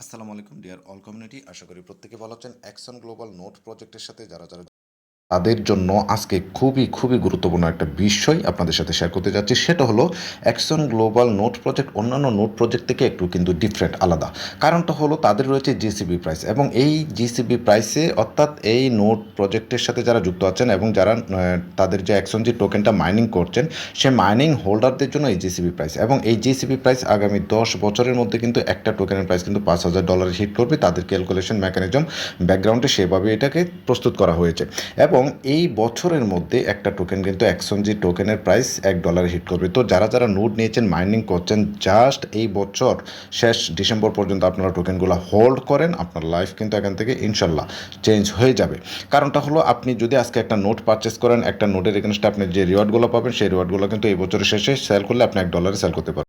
আসসালামু আলাইকুম deer all community. আশা করি প্রত্যেকে ভালো আছেন। অ্যাকশন গ্লোবাল নোট প্রজেক্টের সাথে যারা তাদের জন্য আজকে খুবই গুরুত্বপূর্ণ একটা বিষয় আপনাদের সাথে শেয়ার করতে যাচ্ছি। সেটা হলো অ্যাকশন গ্লোবাল নোট প্রজেক্ট অন্যান্য নোট প্রজেক্ট থেকে একটু কিন্তু ডিফারেন্ট, আলাদা। কারণটা হলো তাদের রয়েছে জিসিবি প্রাইস, এবং এই জিসিবি প্রাইসে অর্থাৎ এই নোট প্রজেক্টের সাথে যারা যুক্ত আছেন এবং যারা তাদের যে অ্যাকশন জি টোকেনটা মাইনিং করছেন, সে মাইনিং হোল্ডারদের জন্য এই জিসিবি প্রাইস, এবং এই জিসিবি প্রাইস আগামী 10 বছরের মধ্যে কিন্তু একটা টোকেনের প্রাইস কিন্তু $5,000 হিট করবে। তাদের ক্যালকুলেশন মেকানিজম ব্যাকগ্রাউন্ডে সেভাবে এটাকে প্রস্তুত করা হয়েছে, এবং এই বছরের মধ্যে একটা টোকেন কিন্তু এক্সচেঞ্জি টোকেনের প্রাইস $1 হিট করবে। তো যারা নোট নিয়েছেন, মাইনিং করছেন, জাস্ট এই বছর শেষ ডিসেম্বর পর্যন্ত আপনারা টোকেনগুলো হোল্ড করেন, আপনার লাইফ কিন্তু এখান থেকে ইনশাল্লাহ চেঞ্জ হয়ে যাবে। কারণটা হলো আপনি যদি আজকে একটা নোট পারচেস করেন, একটা নোটের এগেনস্টে আপনি যে রিওয়ার্ডগুলো পাবেন, সেই রিওয়ার্ডগুলো কিন্তু এই বছরের শেষে সেল করলে আপনি $1 সেল করতে পারবেন।